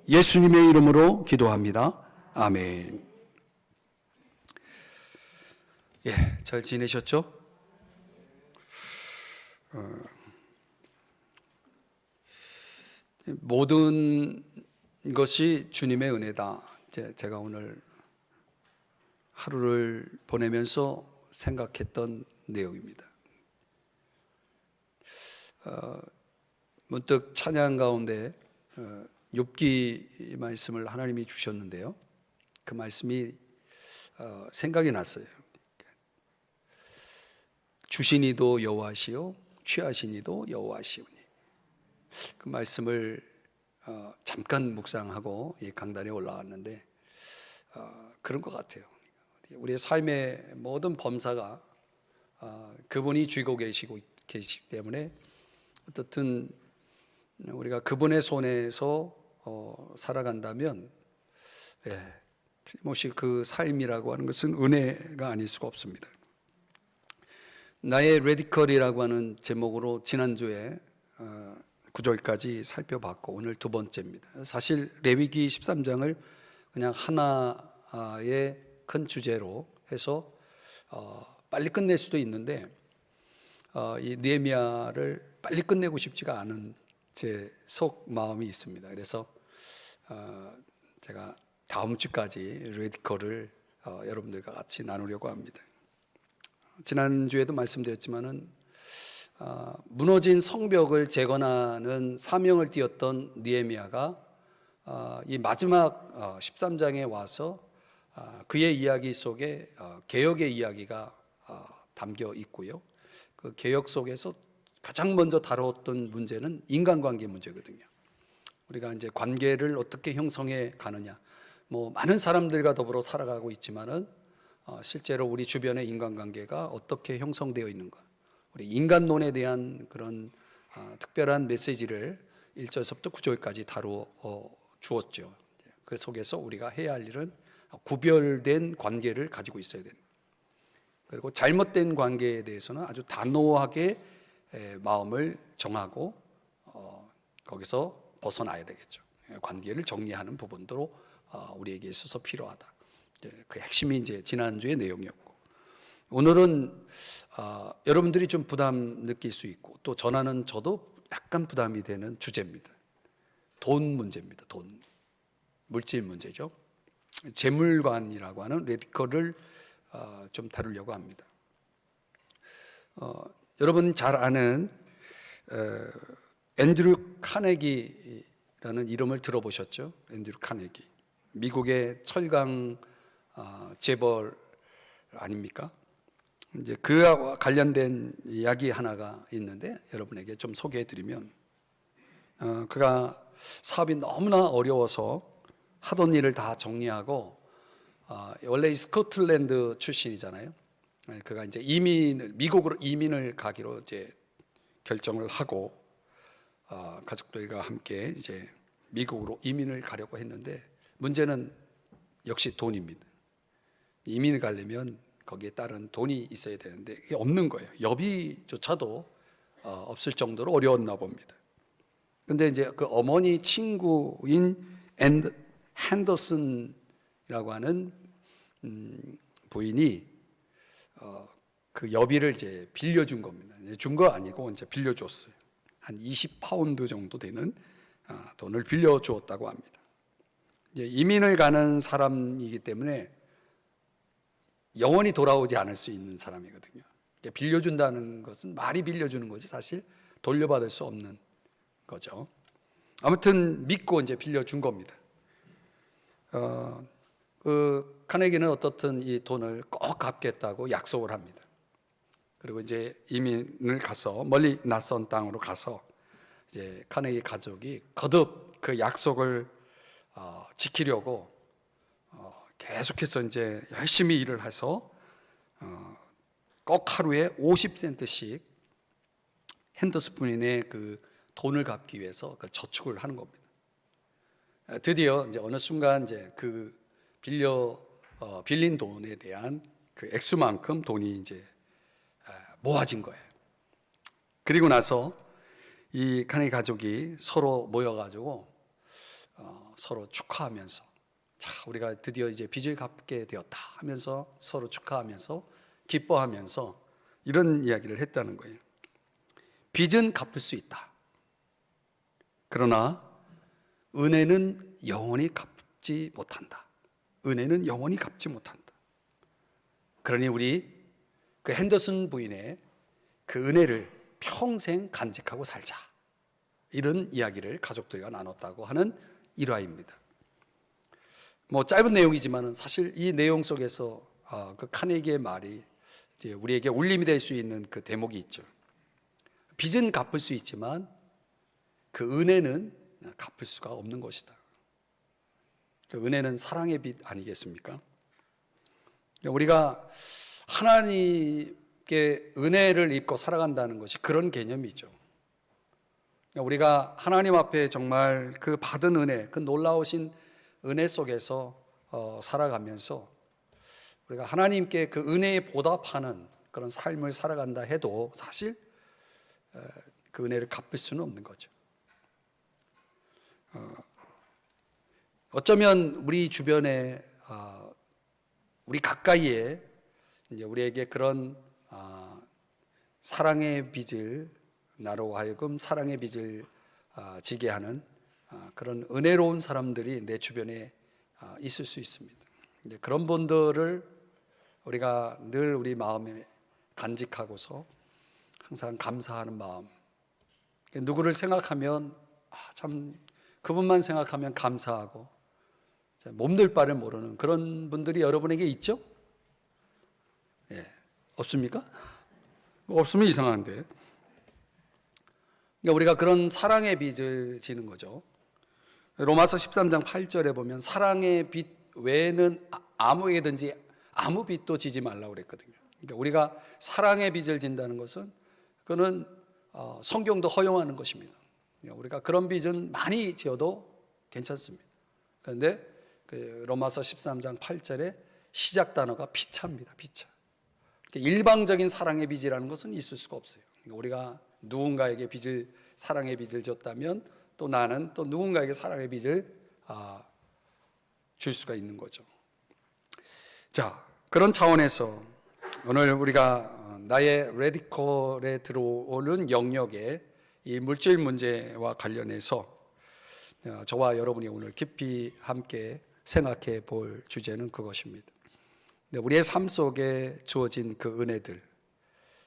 예수님의 이름으로 기도합니다. 아멘. 잘 지내셨죠? 모든 것이 주님의 은혜다. 제가 오늘 하루를 보내면서 생각했던 내용입니다. 문득 찬양 가운데 욥기 말씀을 하나님이 주셨는데요, 그 말씀이 생각이 났어요. 주시니도 여호와시요 취하시니도 여호와시오니. 그 말씀을 잠깐 묵상하고 이 강단에 올라왔는데 그런 것 같아요. 우리의 삶의 모든 범사가 그분이 쥐고 계시기 때문에 어떻든 우리가 그분의 손에서 살아간다면 틀림없이 그 삶이라고 하는 것은 은혜가 아닐 수가 없습니다. 나의 레디컬이라고 하는 제목으로 지난주에 9절까지 살펴봤고, 오늘 두 번째입니다. 사실 레위기 13장을 그냥 하나의 큰 주제로 해서 빨리 끝낼 수도 있는데 이 느헤미야를 빨리 끝내고 싶지가 않은 제 속 마음이 있습니다. 그래서 제가 다음 주까지 레디컬을 여러분들과 같이 나누려고 합니다. 지난주에도 말씀드렸지만은 무너진 성벽을 재건하는 사명을 띠었던 느헤미야가 이 마지막 13장에 와서 그의 이야기 속에 개혁의 이야기가 담겨 있고요. 그 개혁 속에서 가장 먼저 다뤘던 문제는 인간관계 문제거든요. 우리가 이제 관계를 어떻게 형성해 가느냐, 많은 사람들과 더불어 살아가고 있지만은 실제로 우리 주변의 인간관계가 어떻게 형성되어 있는가, 우리 인간론에 대한 그런 특별한 메시지를 1절서부터 9절까지 다루어 주었죠. 그 속에서 우리가 해야 할 일은 구별된 관계를 가지고 있어야 됩니다. 그리고 잘못된 관계에 대해서는 아주 단호하게 마음을 정하고 거기서 벗어나야 되겠죠. 관계를 정리하는 부분도 우리에게 있어서 필요하다. 그 핵심이 이제 지난주의 내용이었고, 오늘은 여러분들이 좀 부담 느낄 수 있고 또 전하는 저도 약간 부담이 되는 주제입니다. 돈 문제입니다. 돈, 물질 문제죠. 재물관이라고 하는 레디컬을 좀 다루려고 합니다. 여러분 잘 아는 앤드류 카네기라는 이름을 들어보셨죠? 앤드류 카네기, 미국의 철강 재벌 아닙니까? 이제 그와 관련된 이야기 하나가 있는데 여러분에게 좀 소개해드리면, 그가 사업이 너무나 어려워서 하던 일을 다 정리하고 원래 스코틀랜드 출신이잖아요. 그가 이제 미국으로 이민을 가기로 이제 결정을 하고 가족들과 함께 이제 미국으로 이민을 가려고 했는데, 문제는 역시 돈입니다. 이민을 가려면 거기에 따른 돈이 있어야 되는데 이게 없는 거예요. 여비조차도 없을 정도로 어려웠나 봅니다. 근데 이제 그 어머니 친구인 핸더슨이라고 하는 부인이 그 여비를 이제 빌려준 겁니다. 준 거 아니고 이제 빌려줬어요. 한 20파운드 정도 되는 돈을 빌려주었다고 합니다. 이제 이민을 가는 사람이기 때문에 영원히 돌아오지 않을 수 있는 사람이거든요. 빌려준다는 것은 말이 빌려주는 거지 사실 돌려받을 수 없는 거죠. 아무튼 믿고 이제 빌려준 겁니다. 그 카네기는 어떻든 이 돈을 꼭 갚겠다고 약속을 합니다. 그리고 이제 이민을 가서 멀리 낯선 땅으로 가서 이제 카네기 가족이 거듭 그 약속을 지키려고 계속해서 이제 열심히 일을 해서 꼭 하루에 50센트씩 핸더슨 부인의 그 돈을 갚기 위해서 그 저축을 하는 겁니다. 드디어 이제 어느 순간 이제 그 빌린 돈에 대한 그 액수만큼 돈이 이제 모아진 거예요. 그리고 나서 이 카네기 가족이 서로 모여가지고 서로 축하하면서, 자, 우리가 드디어 이제 빚을 갚게 되었다 하면서 서로 축하하면서 기뻐하면서 이런 이야기를 했다는 거예요. 빚은 갚을 수 있다. 그러나 은혜는 영원히 갚지 못한다. 은혜는 영원히 갚지 못한다. 그러니 우리 그 핸더슨 부인의 그 은혜를 평생 간직하고 살자, 이런 이야기를 가족들과 나눴다고 하는 일화입니다. 뭐 짧은 내용이지만은 사실 이 내용 속에서 그 카네기의 말이 이제 우리에게 울림이 될 수 있는 그 대목이 있죠. 빚은 갚을 수 있지만 그 은혜는 갚을 수가 없는 것이다. 그 은혜는 사랑의 빚 아니겠습니까? 우리가 하나님께 은혜를 입고 살아간다는 것이 그런 개념이죠. 우리가 하나님 앞에 정말 그 받은 은혜, 그 놀라우신 은혜 속에서 살아가면서 우리가 하나님께 그 은혜에 보답하는 그런 삶을 살아간다 해도 사실 그 은혜를 갚을 수는 없는 거죠. 어쩌면 우리 주변에 우리 가까이에 이제 우리에게 그런 사랑의 빚을, 나로 하여금 사랑의 빚을 지게 하는 그런 은혜로운 사람들이 내 주변에 있을 수 있습니다. 이제 그런 분들을 우리가 늘 우리 마음에 간직하고서 항상 감사하는 마음, 누구를 생각하면 참 그분만 생각하면 감사하고 몸둘 바를 모르는 그런 분들이 여러분에게 있죠? 예, 없습니까? 없으면 이상한데. 그러니까 우리가 그런 사랑의 빚을 지는 거죠. 로마서 13장 8절에 보면 사랑의 빚 외에는 아무에게든지 아무 빚도 지지 말라고 그랬거든요. 그러니까 우리가 사랑의 빚을 진다는 것은 그거는 성경도 허용하는 것입니다. 그러니까 우리가 그런 빚은 많이 지어도 괜찮습니다. 그런데 그 로마서 13장 8절에 시작 단어가 피차입니다. 피차. 그러니까 일방적인 사랑의 빚이라는 것은 있을 수가 없어요. 그러니까 우리가 누군가에게 빚을, 사랑의 빚을 줬다면 또 나는 또 누군가에게 사랑의 빚을 줄 수가 있는 거죠. 자, 그런 차원에서 오늘 우리가 나의 레디컬에 들어오는 영역의 이 물질 문제와 관련해서 저와 여러분이 오늘 깊이 함께 생각해 볼 주제는 그것입니다. 우리의 삶 속에 주어진 그 은혜들,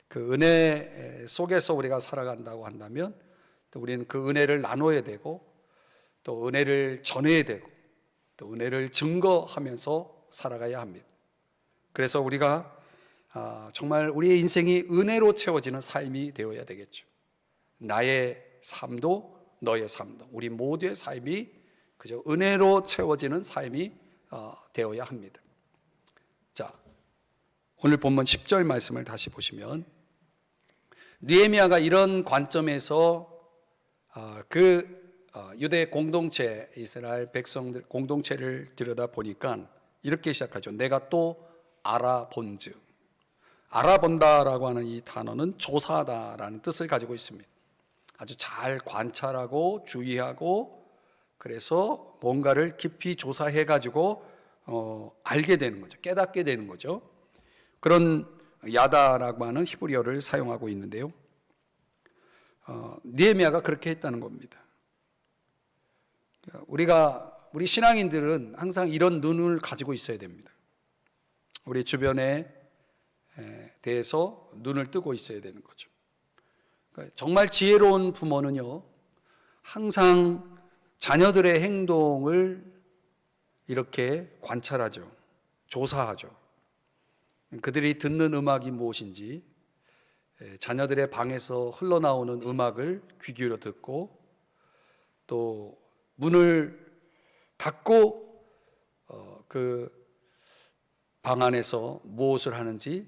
그 은혜 속에서 우리가 살아간다고 한다면 또 우리는 그 은혜를 나눠야 되고 또 은혜를 전해야 되고 또 은혜를 증거하면서 살아가야 합니다. 그래서 우리가 정말 우리의 인생이 은혜로 채워지는 삶이 되어야 되겠죠. 나의 삶도 너의 삶도 우리 모두의 삶이 그저 은혜로 채워지는 삶이 되어야 합니다. 자, 오늘 본문 10절 말씀을 다시 보시면 느헤미야가 이런 관점에서 유대 공동체, 이스라엘 백성들 공동체를 들여다보니까 이렇게 시작하죠. 내가 또 알아본즉. 알아본다라고 하는 이 단어는 조사하다라는 뜻을 가지고 있습니다. 아주 잘 관찰하고 주의하고 그래서 뭔가를 깊이 조사해 가지고 알게 되는 거죠. 깨닫게 되는 거죠. 그런 야다라고 하는 히브리어를 사용하고 있는데요. 느헤미야가 그렇게 했다는 겁니다. 우리 신앙인들은 항상 이런 눈을 가지고 있어야 됩니다. 우리 주변에 대해서 눈을 뜨고 있어야 되는 거죠. 그러니까 정말 지혜로운 부모는요, 항상 자녀들의 행동을 이렇게 관찰하죠. 조사하죠. 그들이 듣는 음악이 무엇인지, 자녀들의 방에서 흘러나오는 음악을 귀 기울여 듣고 또 문을 닫고 그 방 안에서 무엇을 하는지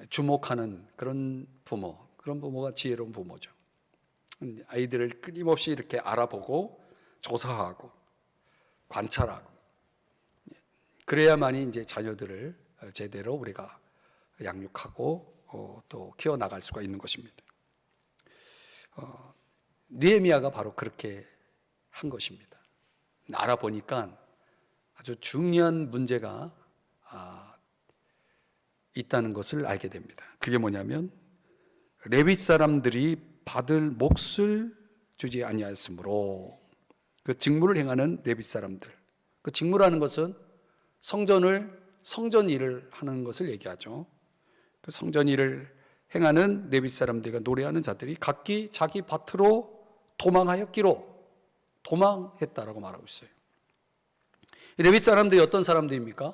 주목하는 그런 부모가 지혜로운 부모죠. 아이들을 끊임없이 이렇게 알아보고 조사하고 관찰하고 그래야만이 이제 자녀들을 제대로 우리가 양육하고 또 키워나갈 수가 있는 것입니다. 느헤미야가 바로 그렇게 한 것입니다. 알아보니까 아주 중요한 문제가 있다는 것을 알게 됩니다. 그게 뭐냐면 레위 사람들이 받을 몫을 주지 아니하였으므로, 그 직무를 행하는 레위 사람들, 그 직무라는 것은 성전 일을 하는 것을 얘기하죠. 그 성전 일을 행하는 레위 사람들과 노래하는 자들이 각기 자기 밭으로 도망했다라고 말하고 있어요. 레위 사람들이 어떤 사람들입니까?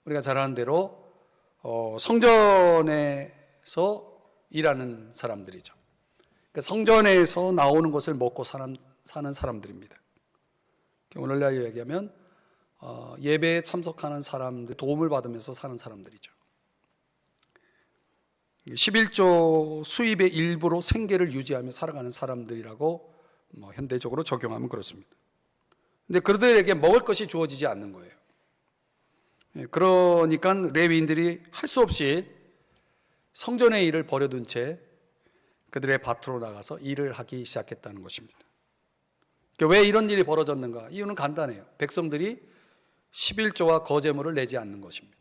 우리가 잘 아는 대로 성전에서 일하는 사람들이죠. 그러니까 성전에서 나오는 것을 먹고 사는 사람들입니다. 오늘날 얘기하면 예배에 참석하는 사람들, 도움을 받으면서 사는 사람들이죠. 11조 수입의 일부로 생계를 유지하며 살아가는 사람들이라고 현대적으로 적용하면 그렇습니다. 근데 그들에게 먹을 것이 주어지지 않는 거예요. 그러니까 레위인들이 할 수 없이 성전의 일을 버려둔 채 그들의 밭으로 나가서 일을 하기 시작했다는 것입니다. 왜 이런 일이 벌어졌는가? 이유는 간단해요. 백성들이 11조와 거제물을 내지 않는 것입니다.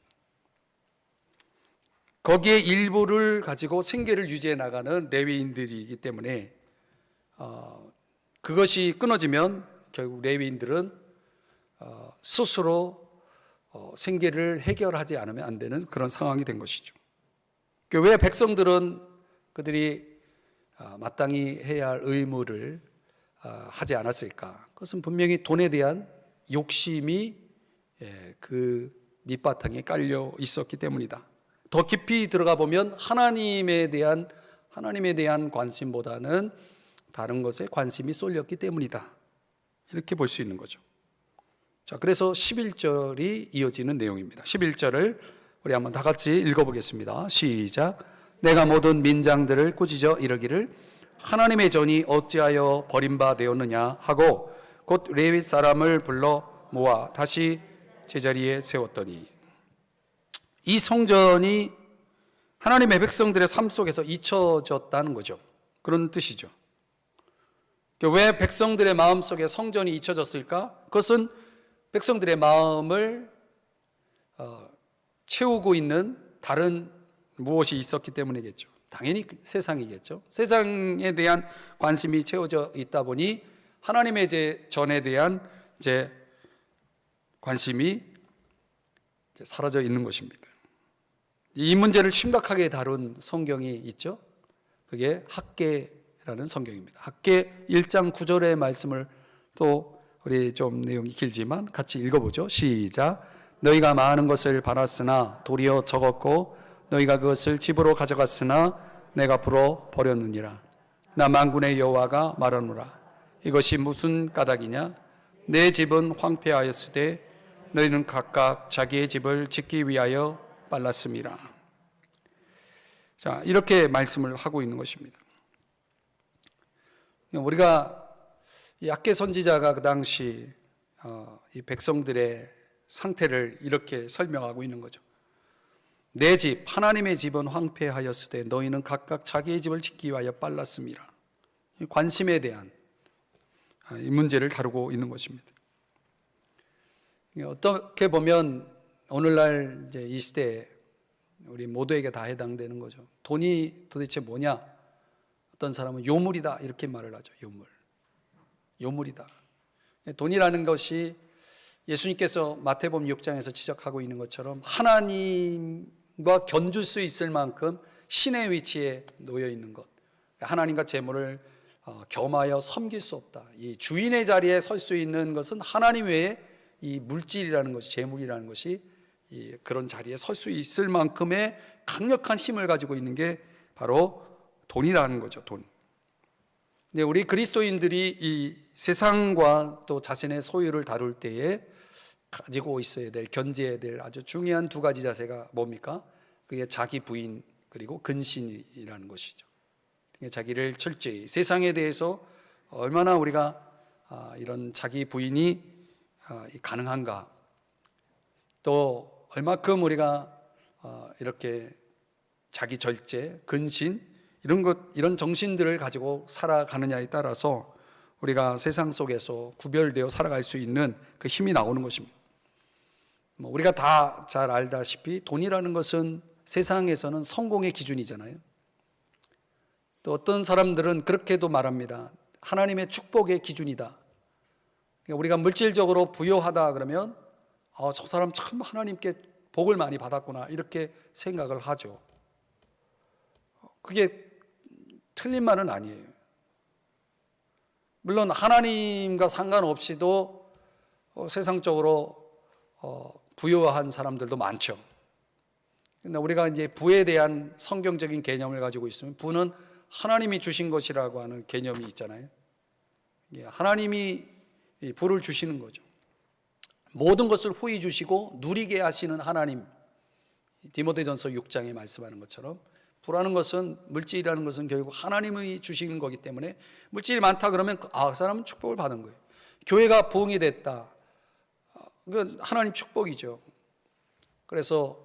거기에 일부를 가지고 생계를 유지해 나가는 레위인들이기 때문에 그것이 끊어지면 결국 레위인들은 스스로 생계를 해결하지 않으면 안 되는 그런 상황이 된 것이죠. 왜 백성들은 그들이 마땅히 해야 할 의무를 하지 않았을까? 그것은 분명히 돈에 대한 욕심이 그 밑바탕에 깔려 있었기 때문이다. 더 깊이 들어가 보면 하나님에 대한 관심보다는 다른 것에 관심이 쏠렸기 때문이다. 이렇게 볼 수 있는 거죠. 자, 그래서 11절이 이어지는 내용입니다. 11절을 우리 한번 다 같이 읽어보겠습니다. 시작. 내가 모든 민장들을 꾸짖어 이르기를 하나님의 전이 어찌하여 버림받았느냐 하고 곧 레위 사람을 불러 모아 다시 제자리에 세웠더니, 이 성전이 하나님의 백성들의 삶 속에서 잊혀졌다는 거죠. 그런 뜻이죠. 왜 백성들의 마음 속에 성전이 잊혀졌을까? 그것은 백성들의 마음을 채우고 있는 다른 무엇이 있었기 때문이겠죠. 당연히 세상이겠죠. 세상에 대한 관심이 채워져 있다 보니 하나님의 전에 대한 관심이 사라져 있는 것입니다. 이 문제를 심각하게 다룬 성경이 있죠. 그게 학개라는 성경입니다. 학개 1장 9절의 말씀을 또 우리 좀 내용이 길지만 같이 읽어보죠. 시작. 너희가 많은 것을 받았으나 도리어 적었고 너희가 그것을 집으로 가져갔으나 내가 불어 버렸느니라. 나 만군의 여호와가 말하노라. 이것이 무슨 까닭이냐? 내 집은 황폐하였으되 너희는 각각 자기의 집을 짓기 위하여 빨랐음이라. 자, 이렇게 말씀을 하고 있는 것입니다. 우리가 이 학개 선지자가 그 당시 이 백성들의 상태를 이렇게 설명하고 있는 거죠. 내 집, 하나님의 집은 황폐하였으되 너희는 각각 자기의 집을 짓기 위하여 빨랐음이라. 관심에 대한 이 문제를 다루고 있는 것입니다. 어떻게 보면 오늘날 이 시대에 우리 모두에게 다 해당되는 거죠. 돈이 도대체 뭐냐? 어떤 사람은 요물이다 이렇게 말을 하죠. 요물이다. 돈이라는 것이 예수님께서 마태복음 6장에서 지적하고 있는 것처럼 하나님과 견줄 수 있을 만큼 신의 위치에 놓여 있는 것. 하나님과 재물을 겸하여 섬길 수 없다. 이 주인의 자리에 설 수 있는 것은 하나님 외에 이 물질이라는 것이, 재물이라는 것이 그런 자리에 설 수 있을 만큼의 강력한 힘을 가지고 있는 게 바로 돈이라는 거죠. 돈. 근데 우리 그리스도인들이 이 세상과 또 자신의 소유를 다룰 때에 가지고 있어야 될, 견제해야 될 아주 중요한 두 가지 자세가 뭡니까? 그게 자기 부인 그리고 근신이라는 것이죠. 자기를 철저히, 세상에 대해서 얼마나 우리가 이런 자기 부인이 가능한가, 또 얼마큼 우리가 이렇게 자기 절제, 근신 이런 정신들을 가지고 살아가느냐에 따라서 우리가 세상 속에서 구별되어 살아갈 수 있는 그 힘이 나오는 것입니다. 우리가 다 잘 알다시피 돈이라는 것은 세상에서는 성공의 기준이잖아요. 또 어떤 사람들은 그렇게도 말합니다. 하나님의 축복의 기준이다. 우리가 물질적으로 부유하다 그러면 저 사람 참 하나님께 복을 많이 받았구나 이렇게 생각을 하죠. 그게 틀린 말은 아니에요. 물론 하나님과 상관없이도 세상적으로 부유한 사람들도 많죠. 근데 우리가 이제 부에 대한 성경적인 개념을 가지고 있으면 부는 하나님이 주신 것이라고 하는 개념이 있잖아요. 하나님이 부를 주시는 거죠. 모든 것을 후히 주시고 누리게 하시는 하나님, 디모데전서 6장에 말씀하는 것처럼 부라는 것은, 물질이라는 것은 결국 하나님이 주시는 거기 때문에 물질이 많다 그러면 그 사람은 축복을 받은 거예요. 교회가 부흥이 됐다, 그건 하나님 축복이죠. 그래서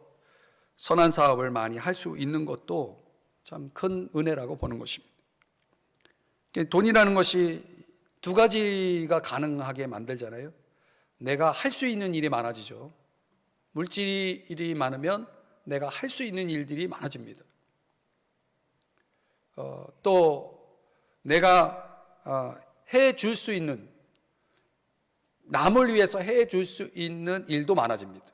선한 사업을 많이 할 수 있는 것도 참 큰 은혜라고 보는 것입니다. 돈이라는 것이 두 가지가 가능하게 만들잖아요. 내가 할 수 있는 일이 많아지죠. 물질이 많으면 내가 할 수 있는 일들이 많아집니다. 또 내가 해줄 수 있는, 남을 위해서 해줄 수 있는 일도 많아집니다.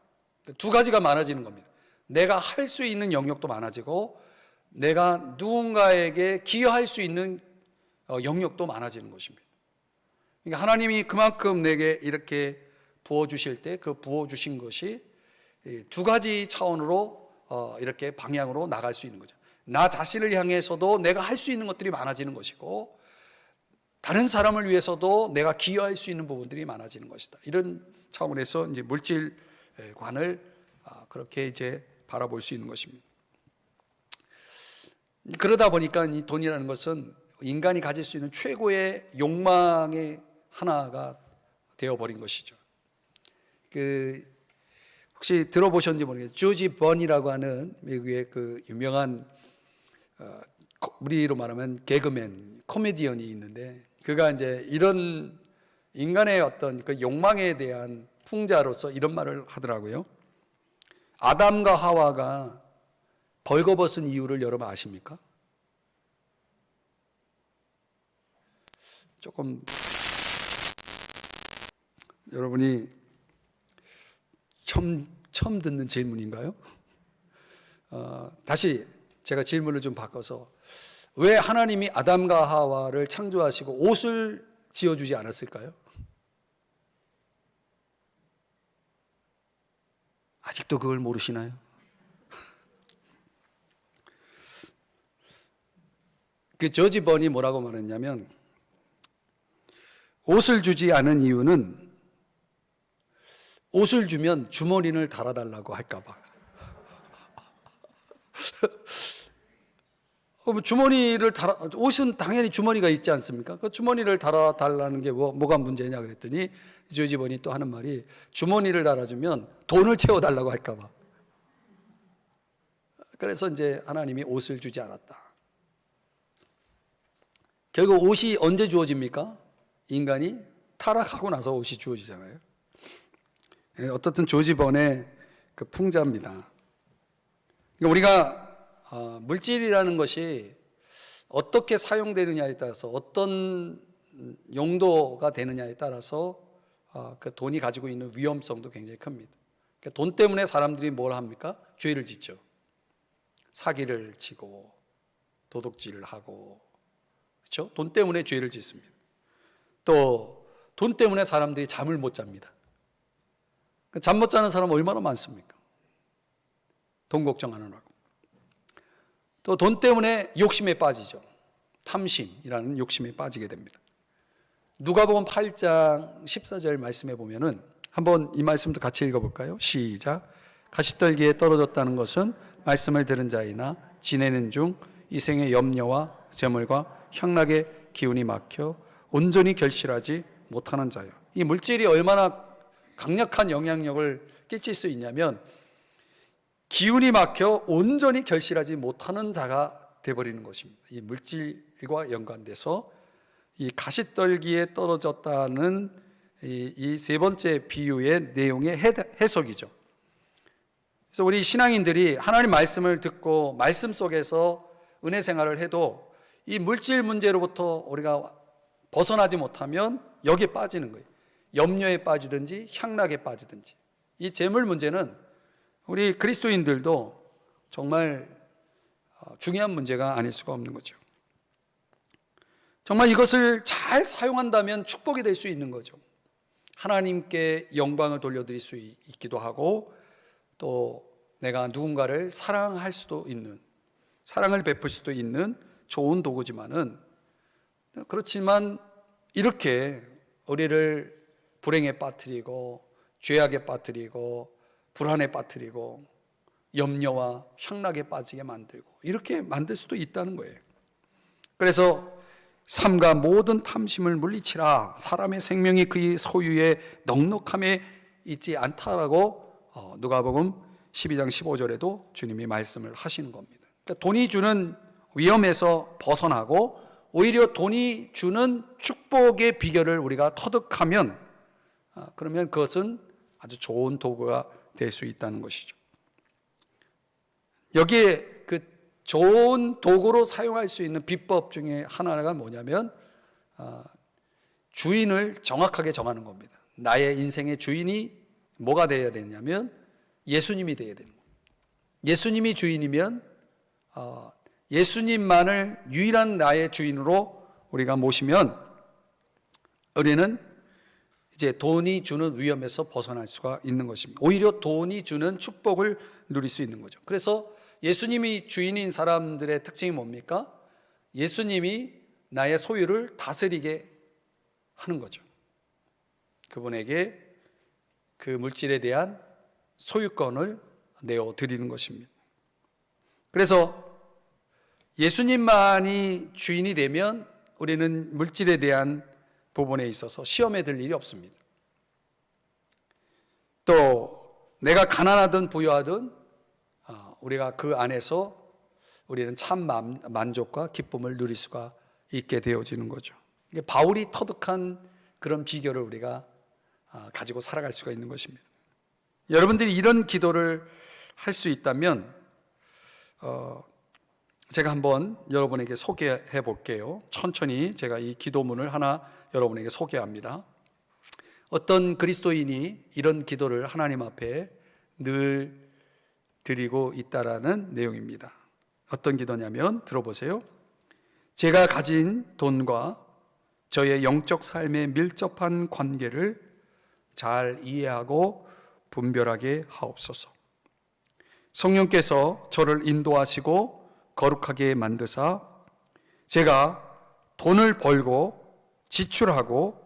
두 가지가 많아지는 겁니다. 내가 할 수 있는 영역도 많아지고 내가 누군가에게 기여할 수 있는 영역도 많아지는 것입니다. 그러니까 하나님이 그만큼 내게 이렇게 부어주실 때 그 부어주신 것이 두 가지 차원으로 이렇게 방향으로 나갈 수 있는 거죠. 나 자신을 향해서도 내가 할 수 있는 것들이 많아지는 것이고 다른 사람을 위해서도 내가 기여할 수 있는 부분들이 많아지는 것이다. 이런 차원에서 이제 물질관을 그렇게 이제 바라볼 수 있는 것입니다. 그러다 보니까 이 돈이라는 것은 인간이 가질 수 있는 최고의 욕망의 하나가 되어버린 것이죠. 혹시 들어보셨는지 모르겠어요. 조지 번이라고 하는 미국의 그 유명한 우리로 말하면 개그맨, 코미디언이 있는데 그가 이제 이런 인간의 어떤 그 욕망에 대한 풍자로서 이런 말을 하더라고요. 아담과 하와가 벌거벗은 이유를 여러분 아십니까? 조금 여러분이 처음 듣는 질문인가요? 다시 제가 질문을 좀 바꿔서 왜 하나님이 아담과 하와를 창조하시고 옷을 지어주지 않았을까요? 아직도 그걸 모르시나요? 그 조지 번이 뭐라고 말했냐면 옷을 주지 않은 이유는 옷을 주면 주머니를 달아달라고 할까봐. 주머니를 옷은 당연히 주머니가 있지 않습니까? 그 주머니를 달아달라는 게 뭐가 문제냐 그랬더니 조지 번이 또 하는 말이 주머니를 달아주면 돈을 채워달라고 할까봐. 그래서 이제 하나님이 옷을 주지 않았다. 결국 옷이 언제 주어집니까? 인간이 타락하고 나서 옷이 주어지잖아요. 어떻든 조지 번의 그 풍자입니다. 우리가 물질이라는 것이 어떻게 사용되느냐에 따라서 어떤 용도가 되느냐에 따라서 그 돈이 가지고 있는 위험성도 굉장히 큽니다. 그러니까 돈 때문에 사람들이 뭘 합니까? 죄를 짓죠. 사기를 치고 도둑질을 하고, 그렇죠? 돈 때문에 죄를 짓습니다. 또 돈 때문에 사람들이 잠을 못 잡니다. 잠 못 자는 사람 얼마나 많습니까? 돈 걱정하느라고. 또 돈 때문에 욕심에 빠지죠. 탐심이라는 욕심에 빠지게 됩니다. 누가복음 8장 14절 말씀해 보면은 한번 이 말씀도 같이 읽어볼까요? 시작. 가시떨기에 떨어졌다는 것은 말씀을 들은 자이나 지내는 중 이 생의 염려와 재물과 향락의 기운이 막혀 온전히 결실하지 못하는 자요. 이 물질이 얼마나 강력한 영향력을 끼칠 수 있냐면 기운이 막혀 온전히 결실하지 못하는 자가 되어버리는 것입니다. 이 물질과 연관돼서 이 가시떨기에 떨어졌다는 이 세 번째 비유의 내용의 해석이죠. 그래서 우리 신앙인들이 하나님 말씀을 듣고 말씀 속에서 은혜 생활을 해도 이 물질 문제로부터 우리가 벗어나지 못하면 여기에 빠지는 거예요. 염려에 빠지든지 향락에 빠지든지. 이 재물 문제는 우리 그리스도인들도 정말 중요한 문제가 아닐 수가 없는 거죠. 정말 이것을 잘 사용한다면 축복이 될 수 있는 거죠. 하나님께 영광을 돌려드릴 수 있기도 하고, 또 내가 누군가를 사랑할 수도 있는, 사랑을 베풀 수도 있는 좋은 도구지만은, 그렇지만 이렇게 우리를 불행에 빠뜨리고 죄악에 빠뜨리고 불안에 빠뜨리고 염려와 향락에 빠지게 만들고 이렇게 만들 수도 있다는 거예요. 그래서 삼가 모든 탐심을 물리치라, 사람의 생명이 그의 소유의 넉넉함에 있지 않다라고 누가복음 12장 15절에도 주님이 말씀을 하시는 겁니다. 그러니까 돈이 주는 위험에서 벗어나고 오히려 돈이 주는 축복의 비결을 우리가 터득하면 그러면 그것은 아주 좋은 도구가 될 수 있다는 것이죠. 여기에 그 좋은 도구로 사용할 수 있는 비법 중에 하나가 뭐냐면 주인을 정확하게 정하는 겁니다. 나의 인생의 주인이 뭐가 되어야 되냐면 예수님이 되어야 되는 겁니다. 예수님이 주인이면 예수님만을 유일한 나의 주인으로 우리가 모시면 우리는 이제 돈이 주는 위험에서 벗어날 수가 있는 것입니다. 오히려 돈이 주는 축복을 누릴 수 있는 거죠. 그래서 예수님이 주인인 사람들의 특징이 뭡니까? 예수님이 나의 소유를 다스리게 하는 거죠. 그분에게 그 물질에 대한 소유권을 내어드리는 것입니다. 그래서 예수님만이 주인이 되면 우리는 물질에 대한 부분에 있어서 시험에 들 일이 없습니다. 또 내가 가난하든 부유하든 우리가 그 안에서 우리는 참 만족과 기쁨을 누릴 수가 있게 되어지는 거죠. 바울이 터득한 그런 비결을 우리가 가지고 살아갈 수가 있는 것입니다. 여러분들이 이런 기도를 할 수 있다면 제가 한번 여러분에게 소개해 볼게요. 천천히 제가 이 기도문을 하나 여러분에게 소개합니다. 어떤 그리스도인이 이런 기도를 하나님 앞에 늘 드리고 있다라는 내용입니다. 어떤 기도냐면 들어보세요. 제가 가진 돈과 저의 영적 삶에 밀접한 관계를 잘 이해하고 분별하게 하옵소서. 성령께서 저를 인도하시고 거룩하게 만드사 제가 돈을 벌고 지출하고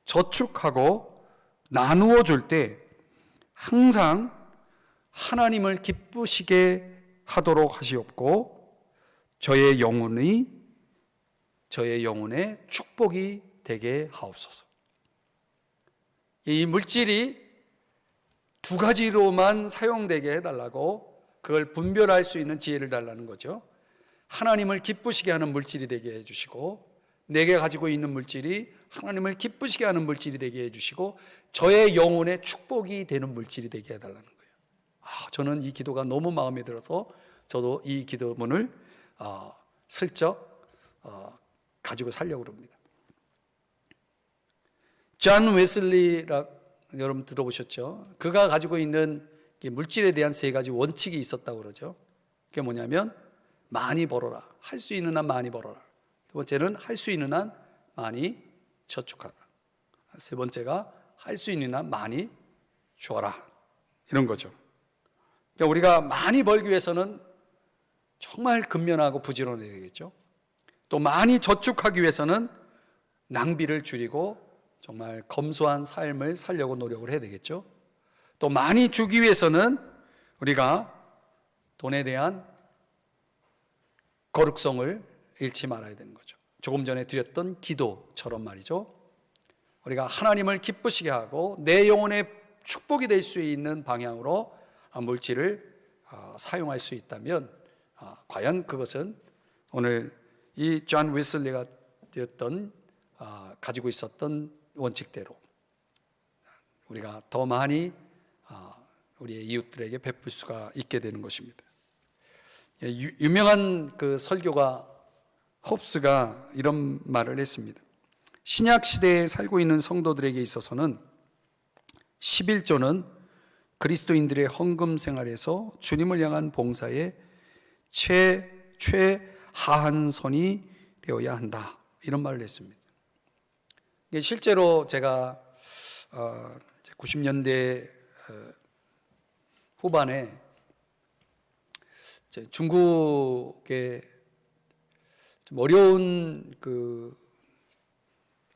저축하고 나누어 줄 때 항상 하나님을 기쁘시게 하도록 하시옵고 저의 영혼의 축복이 되게 하옵소서. 이 물질이 두 가지로만 사용되게 해달라고 그걸 분별할 수 있는 지혜를 달라는 거죠. 하나님을 기쁘시게 하는 물질이 되게 해주시고 내게 가지고 있는 물질이 하나님을 기쁘시게 하는 물질이 되게 해주시고 저의 영혼의 축복이 되는 물질이 되게 해달라는 거예요. 저는 이 기도가 너무 마음에 들어서 저도 이 기도문을 슬쩍 가지고 살려고 합니다. 존 웨슬리라 여러분 들어보셨죠? 그가 가지고 있는 물질에 대한 세 가지 원칙이 있었다고 그러죠. 그게 뭐냐면 많이 벌어라. 할 수 있는 한 많이 벌어라. 두 번째는 할 수 있는 한 많이 저축하라. 세 번째가 할 수 있는 한 많이 줘라. 이런 거죠. 그러니까 우리가 많이 벌기 위해서는 정말 근면하고 부지런해야 되겠죠. 또 많이 저축하기 위해서는 낭비를 줄이고 정말 검소한 삶을 살려고 노력을 해야 되겠죠. 또 많이 주기 위해서는 우리가 돈에 대한 거룩성을 잃지 말아야 되는 거죠. 조금 전에 드렸던 기도처럼 말이죠. 우리가 하나님을 기쁘시게 하고 내 영혼의 축복이 될 수 있는 방향으로 물질을 사용할 수 있다면 과연 그것은 오늘 이 존 웨슬리가 드렸던 가지고 있었던 원칙대로 우리가 더 많이 우리의 이웃들에게 베풀 수가 있게 되는 것입니다. 유명한 그 설교가 홉스가 이런 말을 했습니다. 신약 시대에 살고 있는 성도들에게 있어서는 11조는 그리스도인들의 헌금 생활에서 주님을 향한 봉사의 최하한선이 되어야 한다, 이런 말을 했습니다. 실제로 제가 90년대 후반에 중국의 좀 어려운 그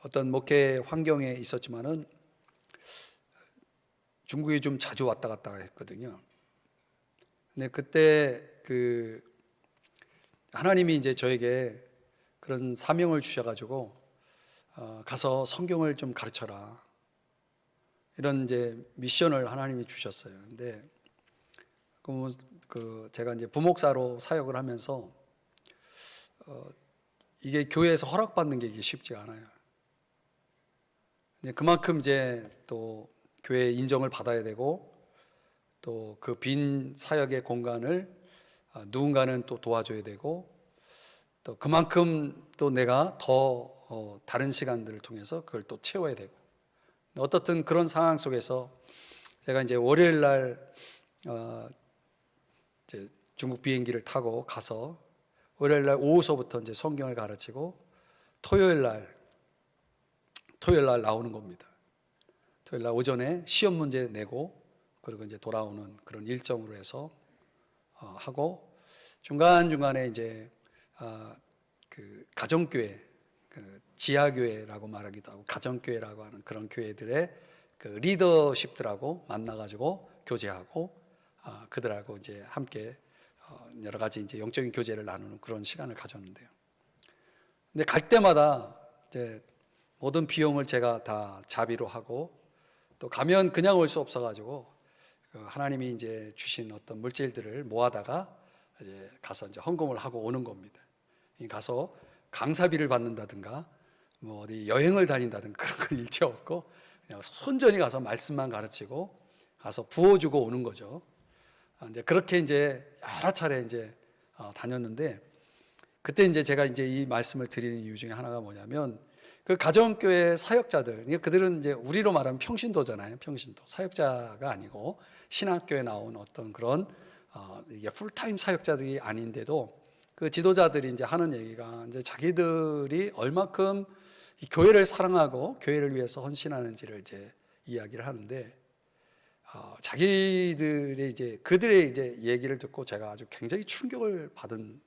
어떤 목회 환경에 있었지만은 중국에 좀 자주 왔다 갔다 했거든요. 근데 그때 그 하나님이 이제 저에게 그런 사명을 주셔가지고 가서 성경을 좀 가르쳐라, 이런 이제 미션을 하나님이 주셨어요. 근데 제가 이제 부목사로 사역을 하면서 이게 교회에서 허락받는 게 이게 쉽지가 않아요. 근데 그만큼 이제 또 교회의 인정을 받아야 되고, 또 그 빈 사역의 공간을 누군가는 또 도와줘야 되고, 또 그만큼 또 내가 더 다른 시간들을 통해서 그걸 또 채워야 되고, 어떻든 그런 상황 속에서 제가 이제 월요일 날 이제 중국 비행기를 타고 가서 월요일 날 오후서부터 이제 성경을 가르치고 토요일 날 나오는 겁니다. 토요일 날 오전에 시험 문제 내고 그리고 이제 돌아오는 그런 일정으로 해서 하고, 중간중간에 이제 그 가정교회, 그 지하교회라고 말하기도 하고 가정교회라고 하는 그런 교회들의 그 리더십들하고 만나가지고 교제하고 그들하고 이제 함께 여러 가지 이제 영적인 교제를 나누는 그런 시간을 가졌는데요. 근데 갈 때마다 이제 모든 비용을 제가 다 자비로 하고, 또 가면 그냥 올 수 없어가지고 하나님이 이제 주신 어떤 물질들을 모아다가 이제 가서 이제 헌금을 하고 오는 겁니다. 가서 강사비를 받는다든가 뭐 어디 여행을 다닌다든가 그런 건 일체 없고, 그냥 손전히 가서 말씀만 가르치고 가서 부어주고 오는 거죠. 이제 그렇게 이제 여러 차례 이제 다녔는데, 그때 이제 제가 이제 이 말씀을 드리는 이유 중에 하나가 뭐냐면, 그 가정교회 사역자들, 그들은 이제 우리로 말하면 평신도잖아요. 평신도, 사역자가 아니고 신학교에 나온 어떤 그런 이게 풀타임 사역자들이 아닌데도 그 지도자들이 이제 하는 얘기가 이제 자기들이 얼마큼 이 교회를 사랑하고 교회를 위해서 헌신하는지를 이제 이야기를 하는데, 자기들의 이제 그들의 이제 얘기를 듣고 제가 아주 굉장히 충격을 받은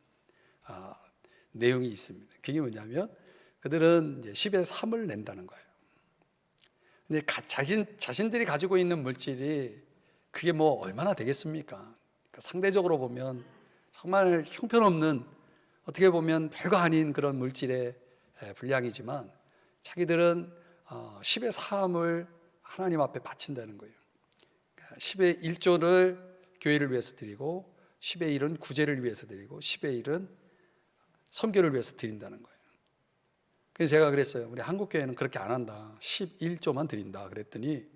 내용이 있습니다. 그게 뭐냐면, 그들은 이제 10의 3을 낸다는 거예요. 근데 자신들이 가지고 있는 물질이 그게 뭐 얼마나 되겠습니까? 그러니까 상대적으로 보면 정말 형편없는, 어떻게 보면 별거 아닌 그런 물질의 분량이지만 자기들은 10의 3을 하나님 앞에 바친다는 거예요. 10의 1조를 교회를 위해서 드리고, 10의 1은 구제를 위해서 드리고, 10의 1은 선교를 위해서 드린다는 거예요. 그래서 제가 그랬어요. 우리 한국교회는 그렇게 안 한다. 11조만 드린다. 그랬더니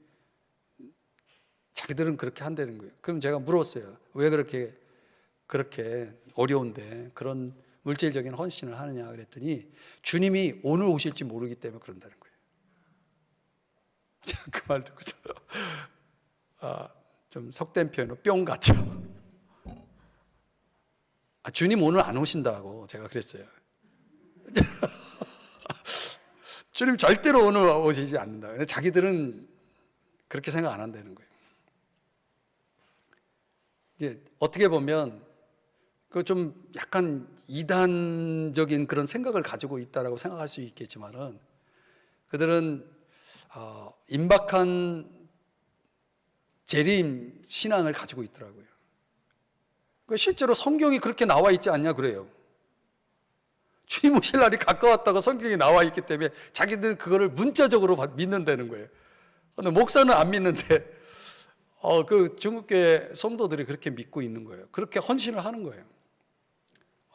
자기들은 그렇게 한다는 거예요. 그럼 제가 물었어요. 왜 그렇게 어려운데 그런 물질적인 헌신을 하느냐 그랬더니, 주님이 오늘 오실지 모르기 때문에 그런다는 거예요. 제가 그 말 듣고서 좀 속된 표현으로 뿅 같죠. 주님 오늘 안 오신다고 제가 그랬어요. 주님 절대로 오늘 오시지 않는다. 자기들은 그렇게 생각 안 한다는 거예요. 이게 어떻게 보면 그 좀 약간 이단적인 그런 생각을 가지고 있다라고 생각할 수 있겠지만은, 그들은 임박한 재림 신앙을 가지고 있더라고요. 실제로 성경이 그렇게 나와 있지 않냐 그래요. 주님 오실 날이 가까웠다고 성경이 나와 있기 때문에 자기들은 그거를 문자적으로 믿는다는 거예요. 근데 목사는 안 믿는데 그 중국계 성도들이 그렇게 믿고 있는 거예요. 그렇게 헌신을 하는 거예요.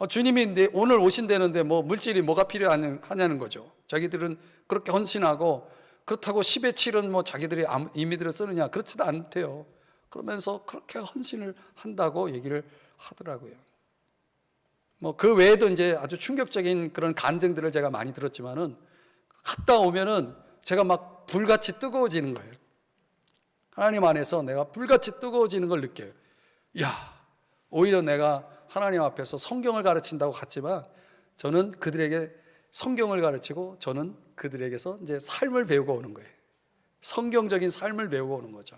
주님이 오늘 오신다는데 뭐 물질이 뭐가 필요하냐는 거죠. 자기들은 그렇게 헌신하고 그렇다고 10의 7은 뭐 자기들이 임의대로 쓰느냐, 그렇지도 않대요. 그러면서 그렇게 헌신을 한다고 얘기를 하더라고요. 뭐 그 외에도 이제 아주 충격적인 그런 간증들을 제가 많이 들었지만은 갔다 오면은 제가 막 불같이 뜨거워지는 거예요. 하나님 안에서 내가 불같이 뜨거워지는 걸 느껴요. 야, 오히려 내가 하나님 앞에서 성경을 가르친다고 갔지만 저는 그들에게 성경을 가르치고 저는 그들에게서 이제 삶을 배우고 오는 거예요. 성경적인 삶을 배우고 오는 거죠.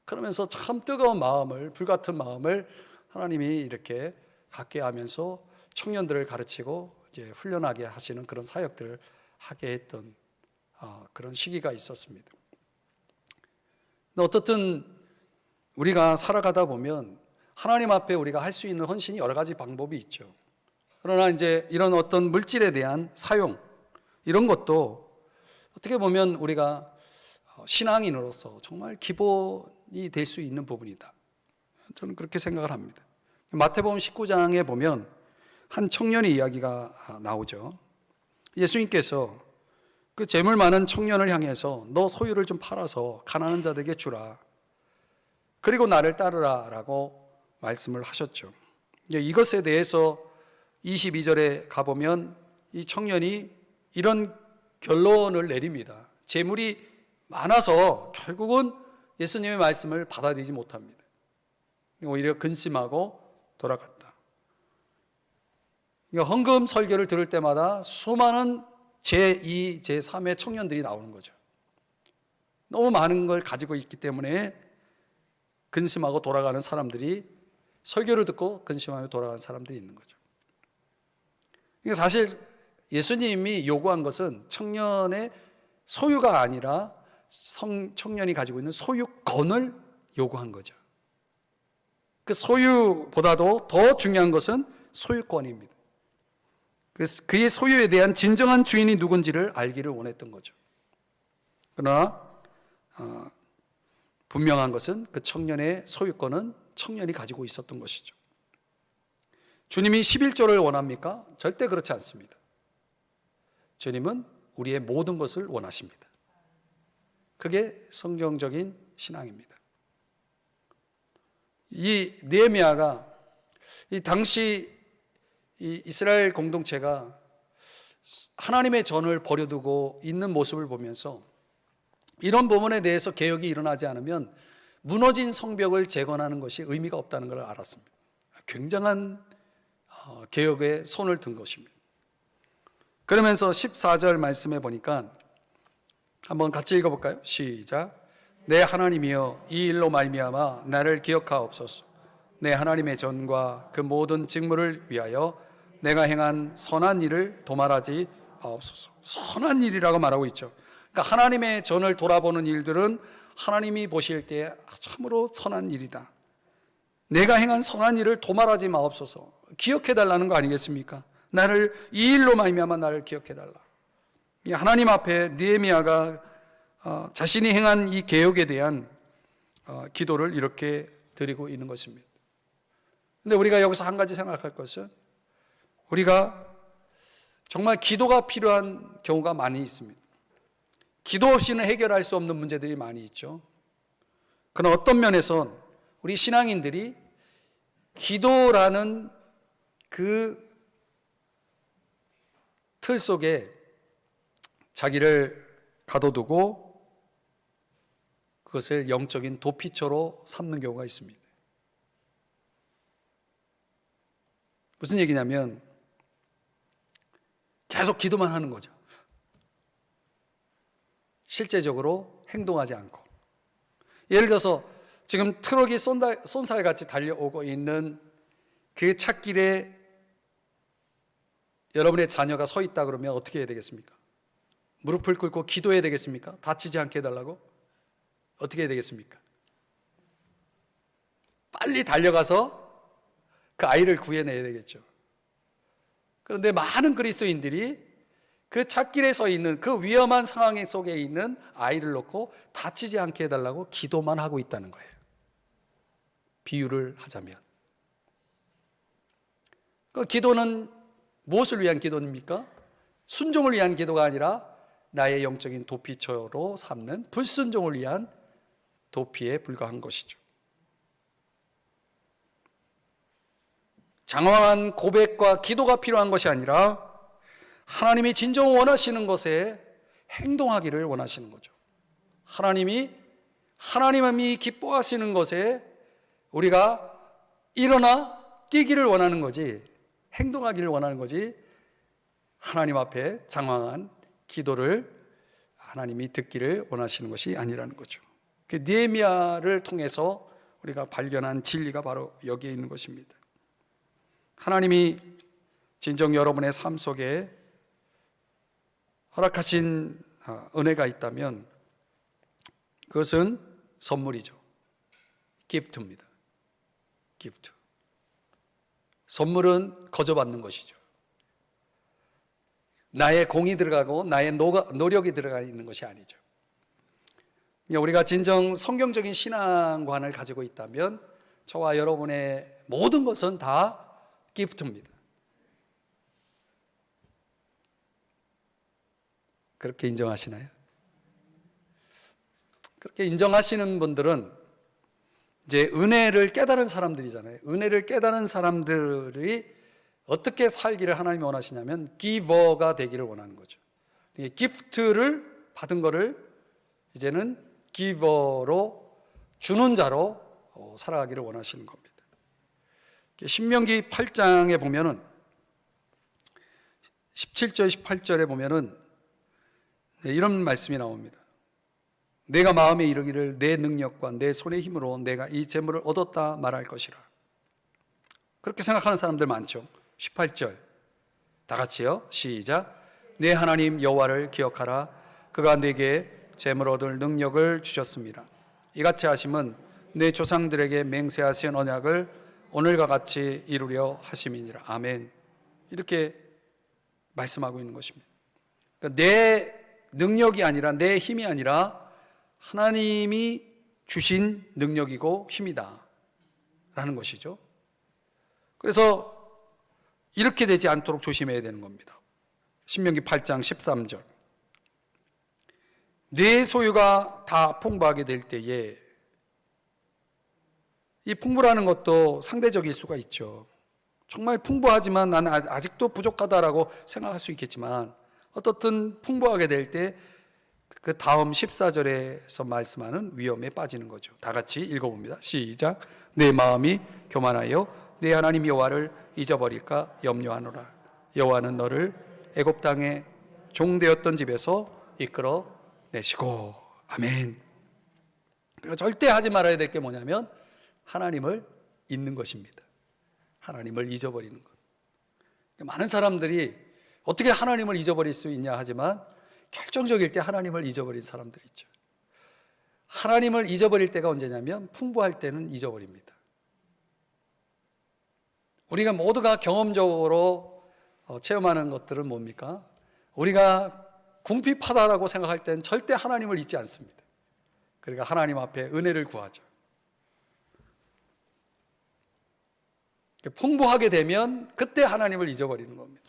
그러면서 참 뜨거운 마음을, 불같은 마음을 하나님이 이렇게 갖게 하면서 청년들을 가르치고 이제 훈련하게 하시는 그런 사역들을 하게 했던 그런 시기가 있었습니다. 근데 어떻든 우리가 살아가다 보면 하나님 앞에 우리가 할 수 있는 헌신이 여러 가지 방법이 있죠. 그러나 이제 이런 어떤 물질에 대한 사용, 이런 것도 어떻게 보면 우리가 신앙인으로서 정말 기본이 될 수 있는 부분이다. 저는 그렇게 생각을 합니다. 마태복음 19장에 보면 한 청년의 이야기가 나오죠. 예수님께서 그 재물 많은 청년을 향해서 너 소유를 좀 팔아서 가난한 자들에게 주라. 그리고 나를 따르라 라고 말씀을 하셨죠. 이것에 대해서 22절에 가보면 이 청년이 이런 결론을 내립니다. 재물이 많아서 결국은 예수님의 말씀을 받아들이지 못합니다. 오히려 근심하고 돌아갔다. 헌금 설교를 들을 때마다 수많은 제2, 제3의 청년들이 나오는 거죠. 너무 많은 걸 가지고 있기 때문에 근심하고 돌아가는 사람들이, 설교를 듣고 근심하며 돌아가는 사람들이 있는 거죠. 사실 예수님이 요구한 것은 청년의 소유가 아니라 청년이 가지고 있는 소유권을 요구한 거죠. 그 소유보다도 더 중요한 것은 소유권입니다. 그의 소유에 대한 진정한 주인이 누군지를 알기를 원했던 거죠. 그러나 분명한 것은 그 청년의 소유권은 청년이 가지고 있었던 것이죠. 주님이 11조를 원합니까? 절대 그렇지 않습니다. 주님은 우리의 모든 것을 원하십니다. 그게 성경적인 신앙입니다. 이 느헤미야가 이 당시 이 이스라엘 공동체가 하나님의 전을 버려두고 있는 모습을 보면서 이런 부분에 대해서 개혁이 일어나지 않으면 무너진 성벽을 재건하는 것이 의미가 없다는 걸 알았습니다. 굉장한 개혁에 손을 든 것입니다. 그러면서 14절 말씀해 보니까 한번 같이 읽어볼까요? 시작. 내 하나님이여 이 일로 말미암아 나를 기억하옵소서. 내 하나님의 전과 그 모든 직무를 위하여 내가 행한 선한 일을 도말하지 마옵소서. 선한 일이라고 말하고 있죠. 그러니까 하나님의 전을 돌아보는 일들은 하나님이 보실 때 참으로 선한 일이다. 내가 행한 선한 일을 도말하지 마옵소서. 기억해달라는 거 아니겠습니까? 나를 이 일로 말미암아 나를 기억해달라. 하나님 앞에 느헤미야가 자신이 행한 이 개혁에 대한 기도를 이렇게 드리고 있는 것입니다. 그런데 우리가 여기서 한 가지 생각할 것은 우리가 정말 기도가 필요한 경우가 많이 있습니다. 기도 없이는 해결할 수 없는 문제들이 많이 있죠. 그러나 어떤 면에선 우리 신앙인들이 기도라는 그 틀 속에 자기를 가둬두고 그것을 영적인 도피처로 삼는 경우가 있습니다. 무슨 얘기냐면 계속 기도만 하는 거죠. 실제적으로 행동하지 않고. 예를 들어서 지금 트럭이 쏜살같이 달려오고 있는 그 찻길에 여러분의 자녀가 서 있다 그러면 어떻게 해야 되겠습니까? 무릎을 꿇고 기도해야 되겠습니까? 다치지 않게 해달라고? 어떻게 해야 되겠습니까? 빨리 달려가서 그 아이를 구해내야 되겠죠. 그런데 많은 그리스도인들이 그 찻길에 서 있는 그 위험한 상황 속에 있는 아이를 놓고 다치지 않게 해달라고 기도만 하고 있다는 거예요. 비유를 하자면 그 기도는 무엇을 위한 기도입니까? 순종을 위한 기도가 아니라 나의 영적인 도피처로 삼는 불순종을 위한 도피에 불과한 것이죠. 장황한 고백과 기도가 필요한 것이 아니라 하나님이 진정 원하시는 것에 행동하기를 원하시는 거죠. 하나님이 기뻐하시는 것에 우리가 일어나 뛰기를 원하는 거지, 행동하기를 원하는 거지, 하나님 앞에 장황한 기도를 하나님이 듣기를 원하시는 것이 아니라는 거죠. 그 느헤미야를 통해서 우리가 발견한 진리가 바로 여기에 있는 것입니다. 하나님이 진정 여러분의 삶 속에 허락하신 은혜가 있다면 그것은 선물이죠. 기프트입니다. 기프트. 선물은 거저받는 것이죠. 나의 공이 들어가고 나의 노력이 들어가 있는 것이 아니죠. 우리가 진정 성경적인 신앙관을 가지고 있다면 저와 여러분의 모든 것은 다 기프트입니다. 그렇게 인정하시나요? 그렇게 인정하시는 분들은 이제 은혜를 깨달은 사람들이잖아요. 은혜를 깨달은 사람들이 어떻게 살기를 하나님이 원하시냐면 기버가 되기를 원하는 거죠. 기프트를 받은 거를 이제는 기버로 주는 자로 살아가기를 원하시는 겁니다. 신명기 8장에 보면은 17절 18절에 보면은 이런 말씀이 나옵니다. 내가 마음에 이르기를 내 능력과 내 손의 힘으로 내가 이 재물을 얻었다 말할 것이라. 그렇게 생각하는 사람들 많죠. 18절 다 같이요. 시작. 내 하나님 여호와를 기억하라. 그가 내게 재물 얻을 능력을 주셨습니다. 이같이 하심은 내 조상들에게 맹세하신 언약을 오늘과 같이 이루려 하심이니라. 아멘. 이렇게 말씀하고 있는 것입니다. 그러니까 내 능력이 아니라 내 힘이 아니라 하나님이 주신 능력이고 힘이다 라는 것이죠. 그래서 이렇게 되지 않도록 조심해야 되는 겁니다. 신명기 8장 13절 내 소유가 다 풍부하게 될 때에, 이 풍부라는 것도 상대적일 수가 있죠. 정말 풍부하지만 나는 아직도 부족하다라고 생각할 수 있겠지만 어떻든 풍부하게 될 때 그 다음 14절에서 말씀하는 위험에 빠지는 거죠. 다 같이 읽어봅니다. 시작. 내 마음이 교만하여 내 하나님 여호와를 잊어버릴까 염려하노라. 여호와는 너를 애굽 땅에 종되었던 집에서 이끌어 내시고. 아멘. 그러니까 절대 하지 말아야 될 게 뭐냐면 하나님을 잊는 것입니다. 하나님을 잊어버리는 것. 많은 사람들이 어떻게 하나님을 잊어버릴 수 있냐 하지만 결정적일 때 하나님을 잊어버린 사람들이 있죠. 하나님을 잊어버릴 때가 언제냐면 풍부할 때는 잊어버립니다. 우리가 모두가 경험적으로 체험하는 것들은 뭡니까? 우리가 궁핍하다라고 생각할 때는 절대 하나님을 잊지 않습니다. 그러니까 하나님 앞에 은혜를 구하죠. 풍부하게 되면 그때 하나님을 잊어버리는 겁니다.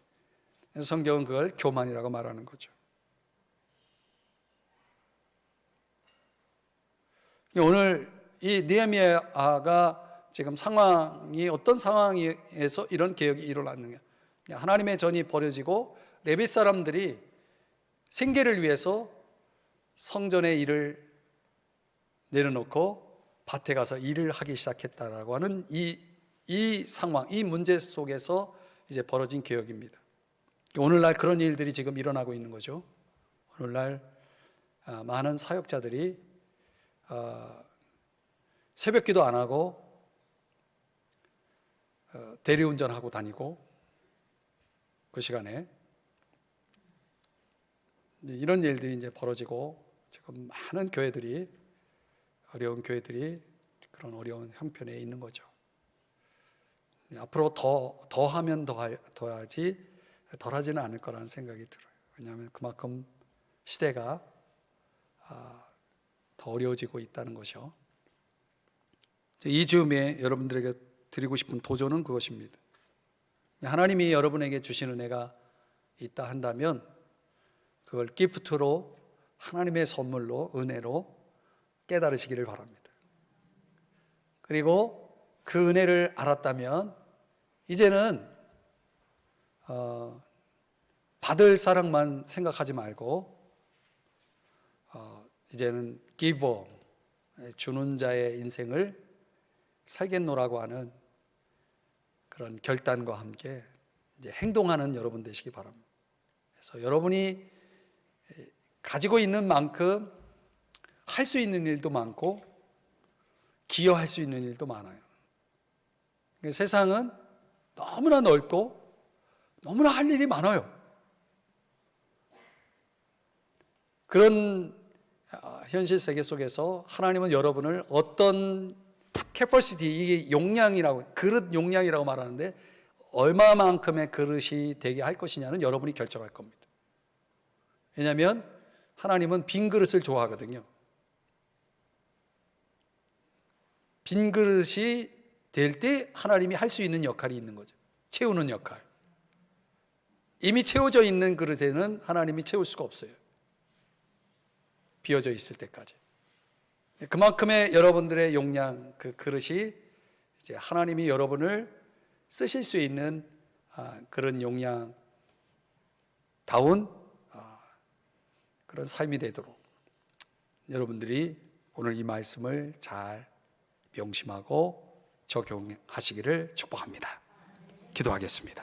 성경은 그걸 교만이라고 말하는 거죠. 오늘 이 느헤미야가 지금 상황이 어떤 상황에서 이런 개혁이 일어났느냐. 하나님의 전이 벌어지고 레위 사람들이 생계를 위해서 성전의 일을 내려놓고 밭에 가서 일을 하기 시작했다라고 하는 이 상황, 이 문제 속에서 이제 벌어진 개혁입니다. 오늘날 그런 일들이 지금 일어나고 있는 거죠. 오늘날 많은 사역자들이 새벽기도 안 하고 대리운전하고 다니고 그 시간에 이런 일들이 이제 벌어지고 지금 많은 교회들이 어려운 교회들이 그런 어려운 형편에 있는 거죠. 앞으로 더 하면 더 하지 덜 하지는 않을 거라는 생각이 들어요. 왜냐하면 그만큼 시대가 더 어려워지고 있다는 것이요. 이 즈음에 여러분들에게 드리고 싶은 도전은 그것입니다. 하나님이 여러분에게 주신 은혜가 있다 한다면 그걸 기프트로, 하나님의 선물로, 은혜로 깨달으시기를 바랍니다. 그리고 그 은혜를 알았다면 이제는 받을 사랑만 생각하지 말고 이제는 기버, 주는 자의 인생을 살겠노라고 하는 그런 결단과 함께 이제 행동하는 여러분 되시기 바랍니다. 그래서 여러분이 가지고 있는 만큼 할 수 있는 일도 많고 기여할 수 있는 일도 많아요. 세상은 너무나 넓고 너무나 할 일이 많아요. 그런 현실 세계 속에서 하나님은 여러분을 어떤 캐퍼시티, 이게 용량이라고, 그릇 용량이라고 말하는데 얼마만큼의 그릇이 되게 할 것이냐는 여러분이 결정할 겁니다. 왜냐하면 하나님은 빈 그릇을 좋아하거든요. 빈 그릇이 될 때 하나님이 할 수 있는 역할이 있는 거죠. 채우는 역할. 이미 채워져 있는 그릇에는 하나님이 채울 수가 없어요. 비어져 있을 때까지. 그만큼의 여러분들의 용량, 그 그릇이 이제 하나님이 여러분을 쓰실 수 있는 그런 용량다운 그런 삶이 되도록 여러분들이 오늘 이 말씀을 잘 명심하고 적용하시기를 축복합니다. 기도하겠습니다.